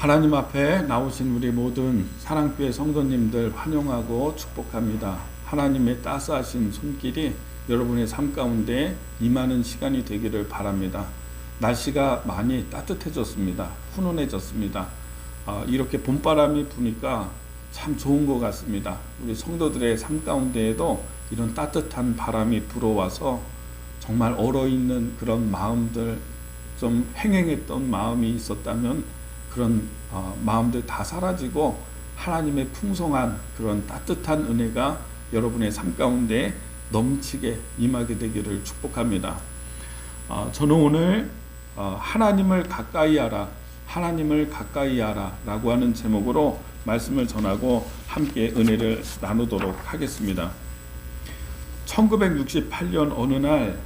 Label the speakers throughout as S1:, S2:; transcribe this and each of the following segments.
S1: 하나님 앞에 나오신 우리 모든 사랑교회 성도님들 환영하고 축복합니다. 하나님의 따스하신 손길이 여러분의 삶 가운데 임하는 시간이 되기를 바랍니다. 날씨가 많이 따뜻해졌습니다. 훈훈해졌습니다. 이렇게 봄바람이 부니까 참 좋은 것 같습니다. 우리 성도들의 삶 가운데에도 이런 따뜻한 바람이 불어와서 정말 얼어있는 그런 마음들, 좀 횡행했던 마음이 있었다면 그런 마음들 다 사라지고 하나님의 풍성한 그런 따뜻한 은혜가 여러분의 삶 가운데 넘치게 임하게 되기를 축복합니다. 저는 오늘 하나님을 가까이 하라, 하나님을 가까이 하라 라고 하는 제목으로 말씀을 전하고 함께 은혜를 나누도록 하겠습니다. 1968년 어느 날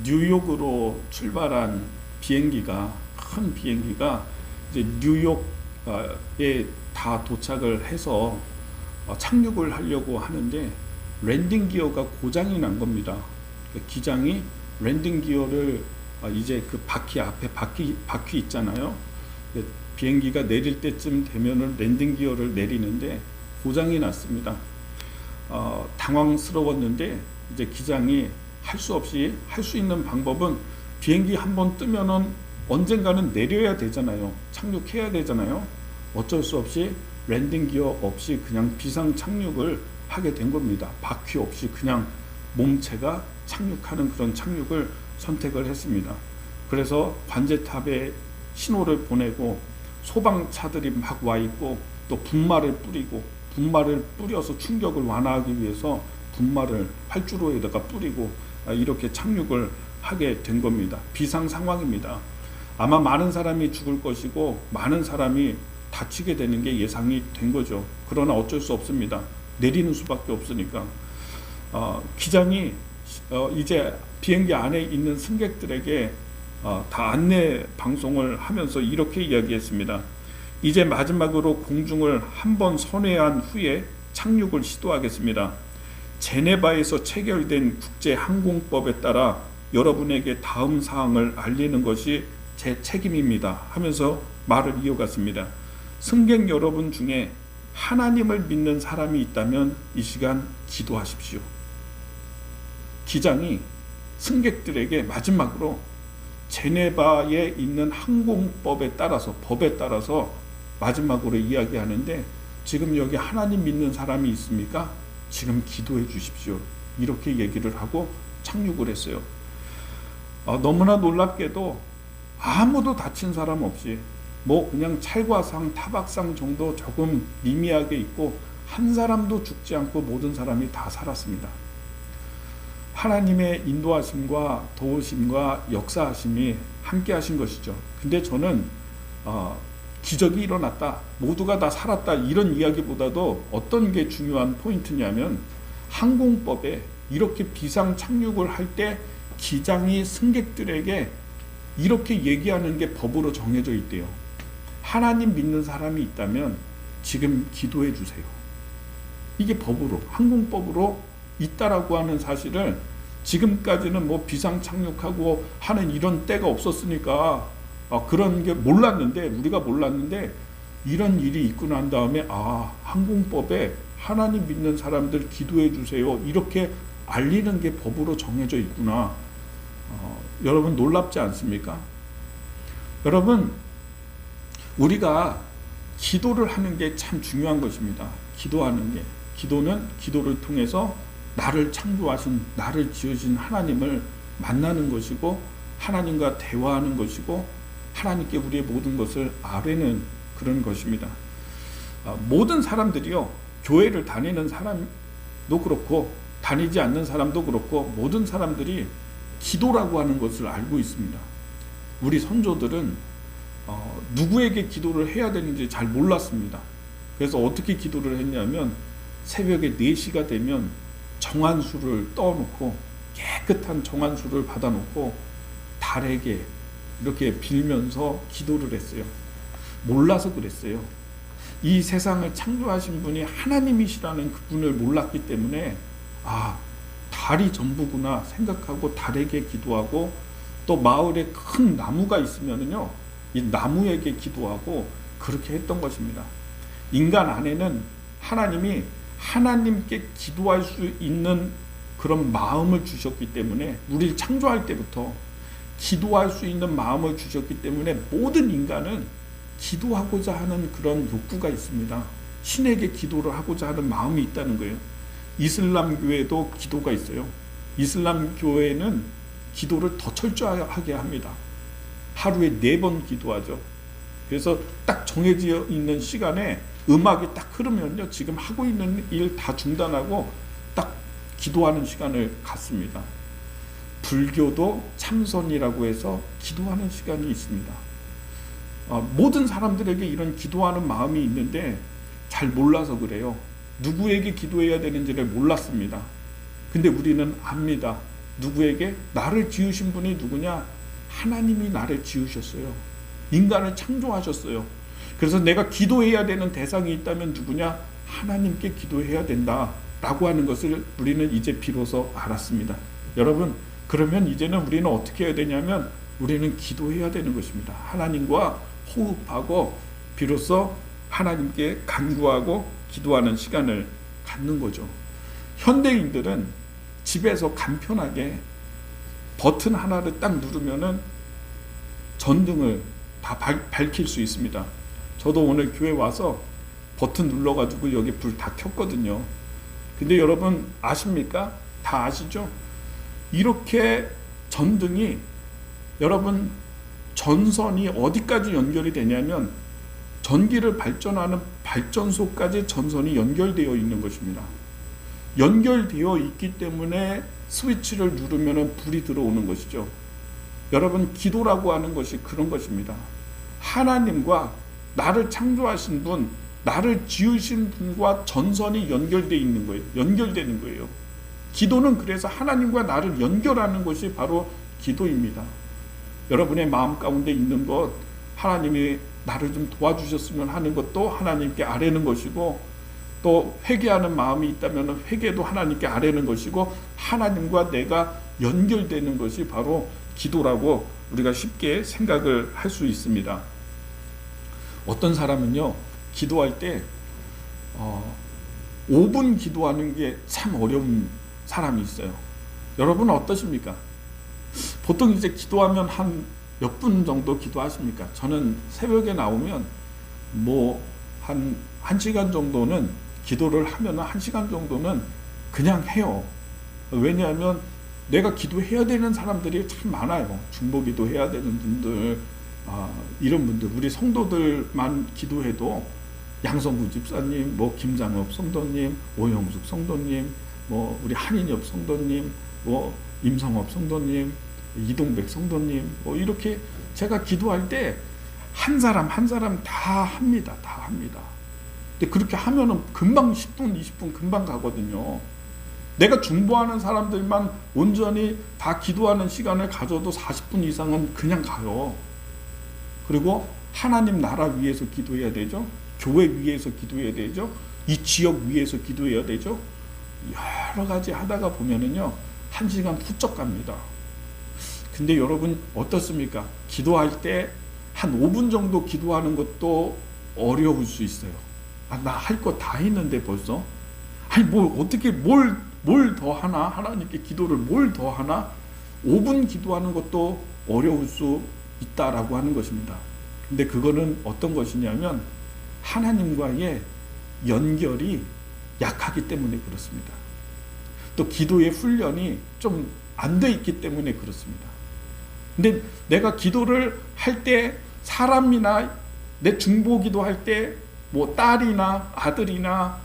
S1: 뉴욕으로 출발한 비행기가, 큰 비행기가 이제 뉴욕에 다 도착을 해서 착륙을 하려고 하는데 랜딩 기어가 고장이 난 겁니다. 기장이 랜딩 기어를 이제 그 바퀴 앞에 바퀴 있잖아요. 비행기가 내릴 때쯤 되면은 랜딩 기어를 내리는데 고장이 났습니다. 당황스러웠는데 이제 기장이 할 수 있는 방법은 비행기 한번 뜨면은 언젠가는 내려야 되잖아요. 착륙해야 되잖아요. 어쩔 수 없이 랜딩 기어 없이 그냥 비상 착륙을 하게 된 겁니다. 바퀴 없이 그냥 몸체가 착륙하는 그런 착륙을 선택을 했습니다. 그래서 관제탑에 신호를 보내고 소방차들이 막 와 있고 또 분말을 뿌려서 충격을 완화하기 위해서 분말을 활주로에다가 뿌리고 이렇게 착륙을 하게 된 겁니다. 비상 상황입니다. 아마 많은 사람이 죽을 것이고 많은 사람이 다치게 되는 게 예상이 된 거죠. 그러나 어쩔 수 없습니다. 내리는 수밖에 없으니까. 기장이 이제 비행기 안에 있는 승객들에게 다 안내 방송을 하면서 이렇게 이야기했습니다. 이제 마지막으로 공중을 한번 선회한 후에 착륙을 시도하겠습니다. 제네바에서 체결된 국제항공법에 따라 여러분에게 다음 사항을 알리는 것이 제 책임입니다 하면서 말을 이어갔습니다. 승객 여러분 중에 하나님을 믿는 사람이 있다면 이 시간 기도하십시오. 기장이 승객들에게 마지막으로 제네바에 있는 항공법에 따라서, 법에 따라서 마지막으로 이야기하는데, 지금 여기 하나님 믿는 사람이 있습니까? 지금 기도해 주십시오. 이렇게 얘기를 하고 착륙을 했어요. 너무나 놀랍게도 아무도 다친 사람 없이 그냥 찰과상, 타박상 정도 조금 미미하게 있고 한 사람도 죽지 않고 모든 사람이 다 살았습니다. 하나님의 인도하심과 도우심과 역사하심이 함께 하신 것이죠. 근데 저는 기적이 일어났다, 모두가 다 살았다 이런 이야기보다도 어떤 게 중요한 포인트냐면, 항공법에 이렇게 비상 착륙을 할 때 기장이 승객들에게 이렇게 얘기하는 게 법으로 정해져 있대요. 하나님 믿는 사람이 있다면 지금 기도해 주세요. 이게 법으로, 항공법으로 있다라고 하는 사실을 지금까지는 비상 착륙하고 하는 이런 때가 없었으니까 그런 게 우리가 몰랐는데 이런 일이 있고 난 다음에 항공법에 하나님 믿는 사람들 기도해 주세요 이렇게 알리는 게 법으로 정해져 있구나. 여러분 놀랍지 않습니까? 여러분, 우리가 기도를 하는 게 참 중요한 것입니다. 기도하는 게, 기도는 기도를 통해서 나를 창조하신, 나를 지으신 하나님을 만나는 것이고 하나님과 대화하는 것이고 하나님께 우리의 모든 것을 아뢰는 그런 것입니다. 모든 사람들이요, 교회를 다니는 사람도 그렇고 다니지 않는 사람도 그렇고 모든 사람들이 기도라고 하는 것을 알고 있습니다. 우리 선조들은 누구에게 기도를 해야 되는지 잘 몰랐습니다. 그래서 어떻게 기도를 했냐면 새벽에 4시가 되면 정한수를 떠놓고 깨끗한 정한수를 받아놓고 달에게 이렇게 빌면서 기도를 했어요. 몰라서 그랬어요. 이 세상을 창조하신 분이 하나님이시라는 그분을 몰랐기 때문에 달이 전부구나 생각하고 달에게 기도하고, 또 마을에 큰 나무가 있으면은요 이 나무에게 기도하고 그렇게 했던 것입니다. 인간 안에는 하나님이 하나님께 기도할 수 있는 그런 마음을 주셨기 때문에, 우리를 창조할 때부터 기도할 수 있는 마음을 주셨기 때문에 모든 인간은 기도하고자 하는 그런 욕구가 있습니다. 신에게 기도를 하고자 하는 마음이 있다는 거예요. 이슬람 교회도 기도가 있어요. 이슬람 교회는 기도를 더 철저하게 합니다. 하루에 4번 기도하죠. 그래서 딱 정해져 있는 시간에 음악이 딱 흐르면요, 지금 하고 있는 일 다 중단하고 딱 기도하는 시간을 갖습니다. 불교도 참선이라고 해서 기도하는 시간이 있습니다. 모든 사람들에게 이런 기도하는 마음이 있는데 잘 몰라서 그래요. 누구에게 기도해야 되는지를 몰랐습니다. 근데 우리는 압니다. 누구에게? 나를 지으신 분이 누구냐? 하나님이 나를 지으셨어요. 인간을 창조하셨어요. 그래서 내가 기도해야 되는 대상이 있다면 누구냐? 하나님께 기도해야 된다라고 하는 것을 우리는 이제 비로소 알았습니다. 여러분, 그러면 이제는 우리는 어떻게 해야 되냐면 우리는 기도해야 되는 것입니다. 하나님과 호흡하고 비로소 하나님께 간구하고 기도하는 시간을 갖는 거죠. 현대인들은 집에서 간편하게 버튼 하나를 딱 누르면은 전등을 다 밝힐 수 있습니다. 저도 오늘 교회 와서 버튼 눌러가지고 여기 불 다 켰거든요. 근데 여러분 아십니까? 다 아시죠? 이렇게 전등이, 여러분 전선이 어디까지 연결이 되냐면 전기를 발전하는 발전소까지 전선이 연결되어 있는 것입니다. 연결되어 있기 때문에 스위치를 누르면 불이 들어오는 것이죠. 여러분, 기도라고 하는 것이 그런 것입니다. 하나님과 나를 창조하신 분, 나를 지으신 분과 전선이 연결되어 있는 거예요. 연결되는 거예요. 기도는 그래서 하나님과 나를 연결하는 것이 바로 기도입니다. 여러분의 마음 가운데 있는 것, 하나님이 나를 좀 도와주셨으면 하는 것도 하나님께 아뢰는 것이고, 또 회개하는 마음이 있다면 회개도 하나님께 아뢰는 것이고, 하나님과 내가 연결되는 것이 바로 기도라고 우리가 쉽게 생각을 할 수 있습니다. 어떤 사람은요, 기도할 때 5분 기도하는 게 참 어려운 사람이 있어요. 여러분 어떠십니까? 보통 이제 기도하면 한 몇 분 정도 기도하십니까? 저는 새벽에 나오면 한 1시간 정도는 기도를 하면 1시간 정도는 그냥 해요. 왜냐하면 내가 기도해야 되는 사람들이 참 많아요. 중보기도 해야 되는 분들, 이런 분들, 우리 성도들만 기도해도 양성구 집사님, 김장업 성도님, 오영숙 성도님, 우리 한인엽 성도님, 임성업 성도님, 이동백 성도님, 이렇게 제가 기도할 때 한 사람 한 사람 다 합니다. 다 합니다. 근데 그렇게 하면은 금방 10분, 20분 금방 가거든요. 내가 중보하는 사람들만 온전히 다 기도하는 시간을 가져도 40분 이상은 그냥 가요. 그리고 하나님 나라 위해서 기도해야 되죠. 교회 위해서 기도해야 되죠. 이 지역 위해서 기도해야 되죠. 여러 가지 하다가 보면은요, 1시간 훌쩍 갑니다. 근데 여러분 어떻습니까? 기도할 때 한 5분 정도 기도하는 것도 어려울 수 있어요. 나 할 거 다 했는데 벌써? 아니 어떻게 뭘 더 하나? 하나님께 기도를 뭘 더 하나? 5분 기도하는 것도 어려울 수 있다라고 하는 것입니다. 근데 그거는 어떤 것이냐면 하나님과의 연결이 약하기 때문에 그렇습니다. 또 기도의 훈련이 좀 안 돼 있기 때문에 그렇습니다. 근데 내가 기도를 할 때 사람이나 내 중보기도 할 때 딸이나 아들이나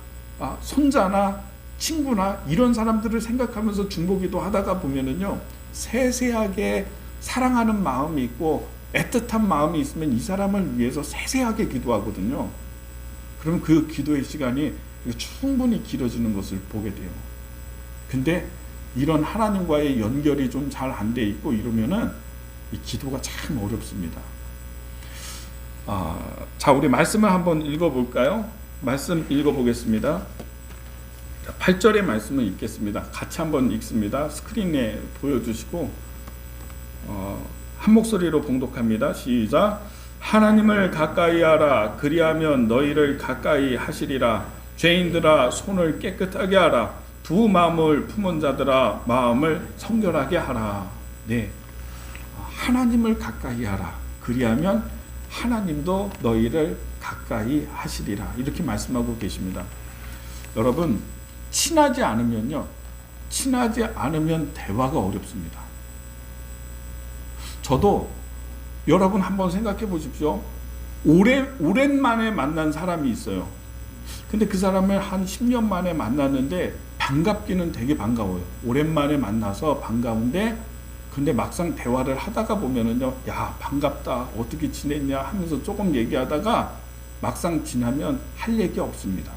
S1: 손자나 친구나 이런 사람들을 생각하면서 중보기도 하다가 보면은요, 세세하게 사랑하는 마음이 있고 애틋한 마음이 있으면 이 사람을 위해서 세세하게 기도하거든요. 그러면 그 기도의 시간이 충분히 길어지는 것을 보게 돼요. 근데 이런 하나님과의 연결이 좀 잘 안 돼 있고 이러면은 이 기도가 참 어렵습니다. 자, 우리 말씀을 한번 읽어볼까요? 말씀 읽어보겠습니다. 8절의 말씀을 읽겠습니다. 같이 한번 읽습니다. 스크린에 보여주시고 한 목소리로 봉독합니다. 시작. 하나님을 가까이 하라. 그리하면 너희를 가까이 하시리라. 죄인들아 손을 깨끗하게 하라. 두 마음을 품은 자들아 마음을 성결하게 하라. 네, 하나님을 가까이 하라. 그리하면 하나님도 너희를 가까이 하시리라. 이렇게 말씀하고 계십니다. 여러분, 친하지 않으면 대화가 어렵습니다. 저도 여러분 한번 생각해 보십시오. 오랜만에 만난 사람이 있어요. 근데 그 사람을 한 10년 만에 만났는데 반갑기는 되게 반가워요. 오랜만에 만나서 반가운데 근데 막상 대화를 하다가 보면은요, 야, 반갑다, 어떻게 지냈냐 하면서 조금 얘기하다가 막상 지나면 할 얘기 없습니다.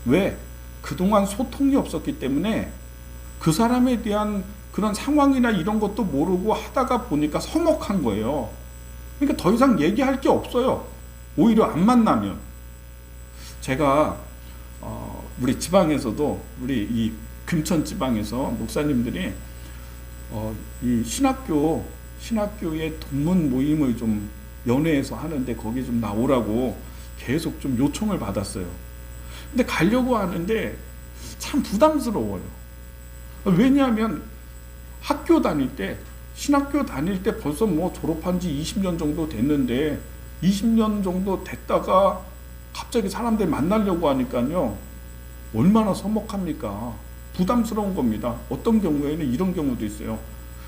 S1: 왜? 그동안 소통이 없었기 때문에 그 사람에 대한 그런 상황이나 이런 것도 모르고 하다가 보니까 서먹한 거예요. 그러니까 더 이상 얘기할 게 없어요. 오히려 안 만나면. 제가 우리 지방에서도 우리 이 금천 지방에서 목사님들이 이 신학교의 동문 모임을 좀 연회에서 하는데 거기 좀 나오라고 계속 좀 요청을 받았어요. 근데 가려고 하는데 참 부담스러워요. 왜냐하면 학교 다닐 때, 신학교 다닐 때 벌써 뭐 졸업한 지 20년 정도 됐는데 20년 정도 됐다가 갑자기 사람들 만나려고 하니까요, 얼마나 서먹합니까? 부담스러운 겁니다. 어떤 경우에는 이런 경우도 있어요.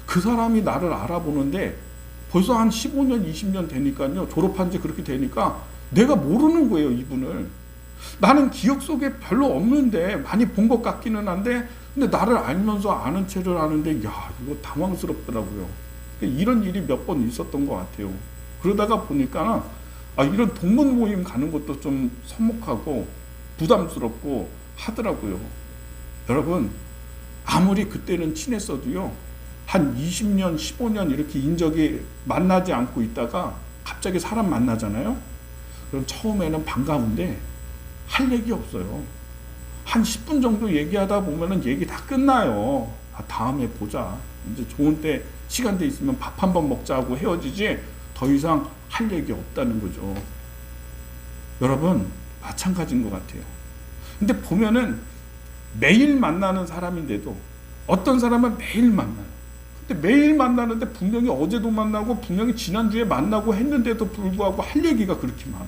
S1: 그 사람이 나를 알아보는데 벌써 한 15년, 20년 되니까요, 졸업한 지 그렇게 되니까 내가 모르는 거예요, 이분을. 나는 기억 속에 별로 없는데 많이 본 것 같기는 한데 근데 나를 알면서 아는 체를 하는데 야, 이거 당황스럽더라고요. 이런 일이 몇 번 있었던 것 같아요. 그러다가 보니까 이런 동문 모임 가는 것도 좀 서먹하고 부담스럽고 하더라고요. 여러분, 아무리 그때는 친했어도요, 한 20년, 15년 이렇게 인적이 만나지 않고 있다가 갑자기 사람 만나잖아요. 그럼 처음에는 반가운데 할 얘기 없어요. 한 10분 정도 얘기하다 보면은 얘기 다 끝나요. 다음에 보자. 이제 좋은 때, 시간 돼 있으면 밥 한번 먹자 하고 헤어지지 더 이상 할 얘기 없다는 거죠. 여러분, 마찬가지인 것 같아요. 근데 보면은 매일 만나는 사람인데도 어떤 사람은 매일 만나요. 근데 매일 만나는데 분명히 어제도 만나고 분명히 지난주에 만나고 했는데도 불구하고 할 얘기가 그렇게 많아.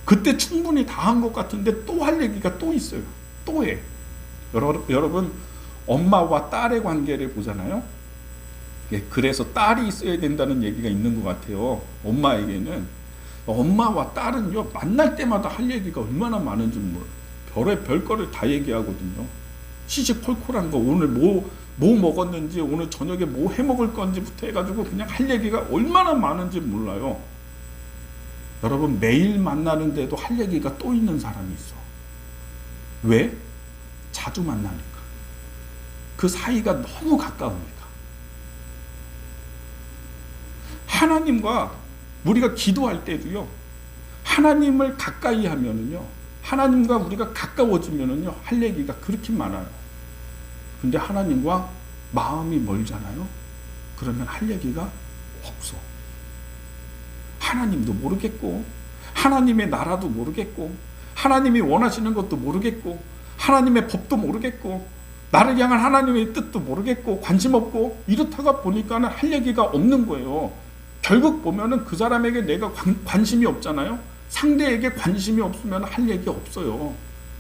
S1: 그때 충분히 다 한 것 같은데 또 할 얘기가 또 있어요. 또 해. 여러분, 엄마와 딸의 관계를 보잖아요. 그래서 딸이 있어야 된다는 얘기가 있는 것 같아요. 엄마에게는. 엄마와 딸은요, 만날 때마다 할 얘기가 얼마나 많은지 별거를 다 얘기하거든요. 시시콜콜한 거, 오늘 뭐 먹었는지, 오늘 저녁에 뭐 해 먹을 건지부터 해가지고 그냥 할 얘기가 얼마나 많은지 몰라요. 여러분, 매일 만나는데도 할 얘기가 또 있는 사람이 있어. 왜? 자주 만나니까. 그 사이가 너무 가까우니까. 하나님과 우리가 기도할 때도요, 하나님을 가까이 하면은요, 하나님과 우리가 가까워지면은요, 할 얘기가 그렇게 많아요. 근데 하나님과 마음이 멀잖아요? 그러면 할 얘기가 없어. 하나님도 모르겠고, 하나님의 나라도 모르겠고, 하나님이 원하시는 것도 모르겠고, 하나님의 법도 모르겠고, 나를 향한 하나님의 뜻도 모르겠고, 관심 없고, 이렇다가 보니까는 할 얘기가 없는 거예요. 결국 보면은 그 사람에게 내가 관심이 없잖아요. 상대에게 관심이 없으면 할 얘기 없어요.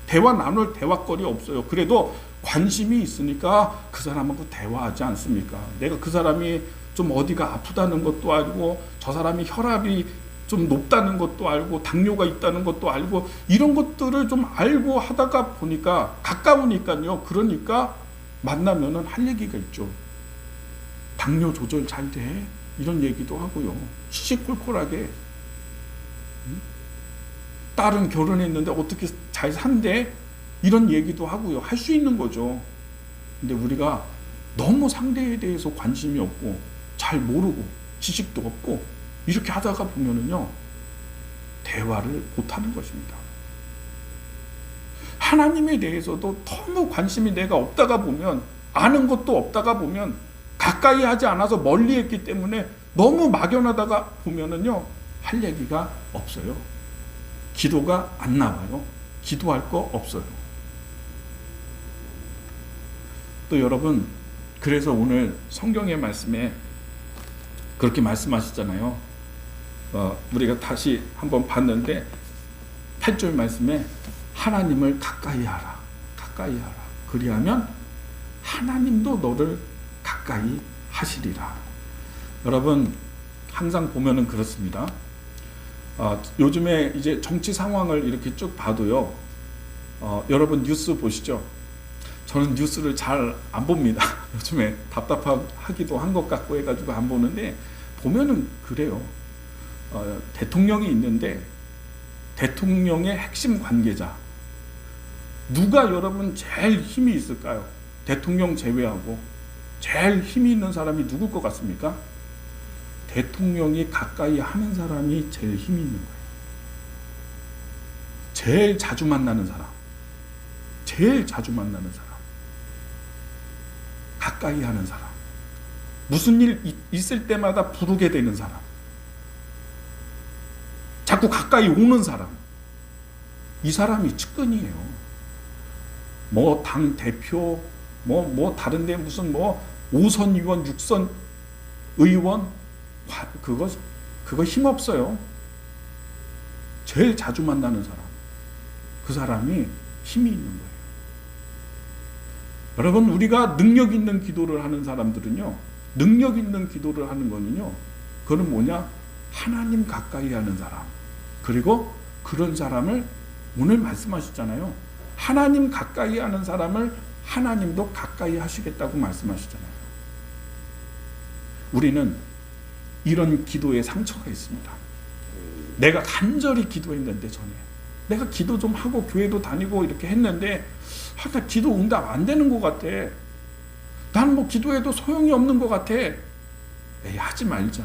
S1: 대화 나눌 대화거리 없어요. 그래도 관심이 있으니까 그 사람하고 대화하지 않습니까? 내가 그 사람이 좀 어디가 아프다는 것도 알고, 저 사람이 혈압이 좀 높다는 것도 알고, 당뇨가 있다는 것도 알고, 이런 것들을 좀 알고 하다가 보니까 가까우니까요. 그러니까 만나면은 할 얘기가 있죠. 당뇨 조절 잘 돼? 이런 얘기도 하고요. 시시콜콜하게. 딸은 결혼했는데 어떻게 잘 산대? 이런 얘기도 하고요. 할 수 있는 거죠. 근데 우리가 너무 상대에 대해서 관심이 없고, 잘 모르고, 지식도 없고, 이렇게 하다가 보면은요, 대화를 못하는 것입니다. 하나님에 대해서도 너무 관심이 내가 없다가 보면, 아는 것도 없다가 보면, 가까이 하지 않아서 멀리 했기 때문에 너무 막연하다가 보면은요, 할 얘기가 없어요. 기도가 안 나와요. 기도할 거 없어요. 또 여러분, 그래서 오늘 성경의 말씀에 그렇게 말씀하시잖아요. 우리가 다시 한번 봤는데 8절 말씀에 하나님을 가까이 하라. 가까이 하라. 그리하면 하나님도 너를 가까이 하시리라. 여러분, 항상 보면은 그렇습니다. 요즘에 이제 정치 상황을 이렇게 쭉 봐도요, 여러분 뉴스 보시죠? 저는 뉴스를 잘 안 봅니다. 요즘에 답답하기도 한 것 같고 해가지고 안 보는데, 보면은 그래요. 대통령이 있는데 대통령의 핵심 관계자 누가 여러분 제일 힘이 있을까요? 대통령 제외하고 제일 힘이 있는 사람이 누굴 것 같습니까? 대통령이 가까이 하는 사람이 제일 힘이 있는 거예요. 제일 자주 만나는 사람, 제일 자주 만나는 사람, 가까이 하는 사람, 무슨 일 있을 때마다 부르게 되는 사람, 자꾸 가까이 오는 사람, 이 사람이 측근이에요. 뭐 당 대표, 뭐 다른데 무슨 뭐 5선 의원, 6선 의원, 그거 힘 없어요. 제일 자주 만나는 사람, 그 사람이 힘이 있는 거예요. 여러분, 우리가 능력 있는 기도를 하는 사람들은요, 능력 있는 기도를 하는 거는요, 그건 뭐냐? 하나님 가까이 하는 사람. 그리고 그런 사람을 오늘 말씀하셨잖아요. 하나님 가까이 하는 사람을 하나님도 가까이 하시겠다고 말씀하시잖아요. 우리는 이런 기도에 상처가 있습니다. 내가 간절히 기도했는데, 전에 내가 기도 좀 하고 교회도 다니고 이렇게 했는데, 나 기도 응답 안 되는 것 같아. 난 뭐 기도해도 소용이 없는 것 같아. 에이, 하지 말자.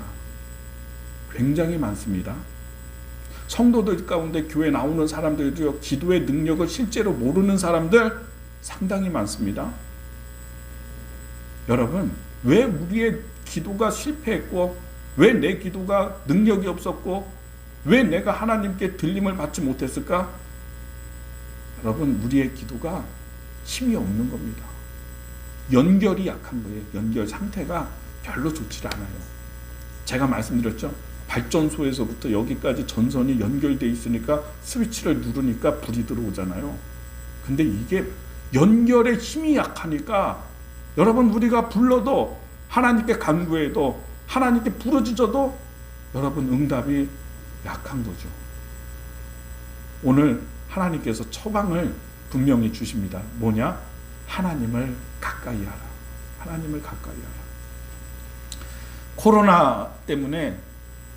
S1: 굉장히 많습니다. 성도들 가운데 교회 나오는 사람들도요, 기도의 능력을 실제로 모르는 사람들 상당히 많습니다. 여러분, 왜 우리의 기도가 실패했고, 왜 내 기도가 능력이 없었고, 왜 내가 하나님께 들림을 받지 못했을까? 여러분, 우리의 기도가 힘이 없는 겁니다. 연결이 약한 거예요. 연결 상태가 별로 좋지 않아요. 제가 말씀드렸죠? 발전소에서부터 여기까지 전선이 연결되어 있으니까 스위치를 누르니까 불이 들어오잖아요. 근데 이게 연결의 힘이 약하니까 여러분, 우리가 불러도, 하나님께 간구해도, 하나님께 부르짖어도 여러분 응답이 약한 거죠. 오늘 하나님께서 처방을 분명히 주십니다. 뭐냐? 하나님을 가까이 하라. 하나님을 가까이 하라. 코로나 때문에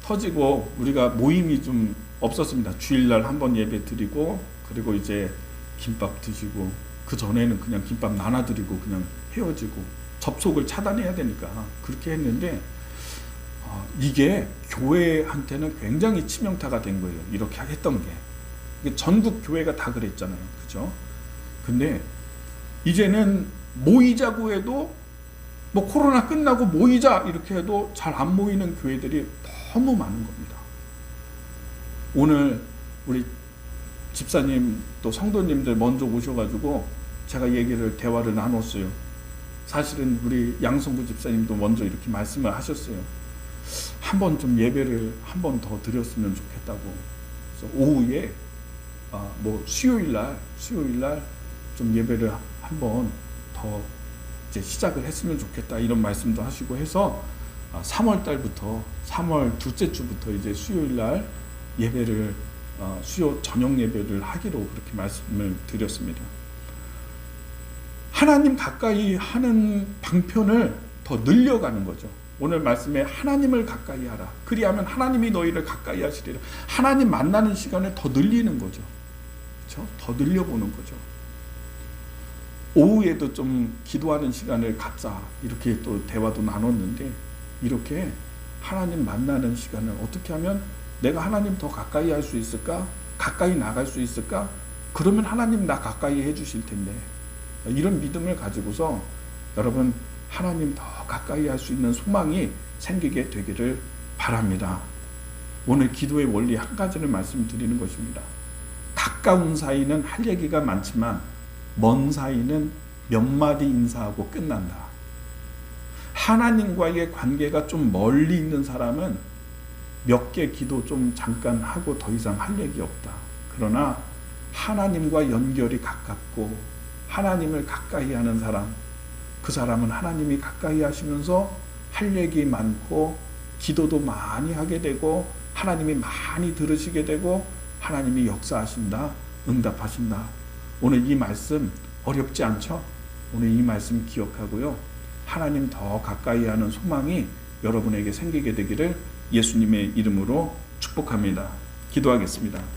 S1: 터지고 우리가 모임이 좀 없었습니다. 주일날 한번 예배 드리고, 그리고 이제 김밥 드시고, 그 전에는 그냥 김밥 나눠드리고 그냥 헤어지고, 접촉을 차단해야 되니까 그렇게 했는데, 이게 교회한테는 굉장히 치명타가 된 거예요. 이렇게 했던 게. 전국 교회가 다 그랬잖아요. 그죠? 근데 이제는 모이자고 해도, 뭐 코로나 끝나고 모이자 이렇게 해도 잘 안 모이는 교회들이 너무 많은 겁니다. 오늘 우리 집사님 또 성도님들 먼저 오셔가지고 제가 대화를 나눴어요. 사실은 우리 양성구 집사님도 먼저 이렇게 말씀을 하셨어요. 한번 좀 예배를 한 번 더 드렸으면 좋겠다고. 그래서 오후에 뭐 수요일날 좀 예배를 한 번 더 이제 시작을 했으면 좋겠다, 이런 말씀도 하시고 해서 3월 달부터, 3월 둘째 주부터 이제 수요일날 예배를 수요 저녁 예배를 하기로 그렇게 말씀을 드렸습니다. 하나님 가까이 하는 방편을 더 늘려가는 거죠. 오늘 말씀에 하나님을 가까이 하라. 그리하면 하나님이 너희를 가까이 하시리라. 하나님 만나는 시간을 더 늘리는 거죠. 그렇죠? 더 늘려보는 거죠. 오후에도 좀 기도하는 시간을 갖자, 이렇게 또 대화도 나눴는데, 이렇게 하나님 만나는 시간을 어떻게 하면 내가 하나님 더 가까이 할 수 있을까? 가까이 나갈 수 있을까? 그러면 하나님 나 가까이 해주실 텐데, 이런 믿음을 가지고서 여러분, 하나님 더 가까이 할 수 있는 소망이 생기게 되기를 바랍니다. 오늘 기도의 원리 한 가지를 말씀드리는 것입니다. 가까운 사이는 할 얘기가 많지만 먼 사이는 몇 마디 인사하고 끝난다. 하나님과의 관계가 좀 멀리 있는 사람은 몇 개 기도 좀 잠깐 하고 더 이상 할 얘기 없다. 그러나 하나님과 연결이 가깝고 하나님을 가까이 하는 사람, 그 사람은 하나님이 가까이 하시면서 할 얘기 많고 기도도 많이 하게 되고 하나님이 많이 들으시게 되고 하나님이 역사하신다, 응답하신다. 오늘 이 말씀 어렵지 않죠? 오늘 이 말씀 기억하고요. 하나님 더 가까이 하는 소망이 여러분에게 생기게 되기를 예수님의 이름으로 축복합니다. 기도하겠습니다.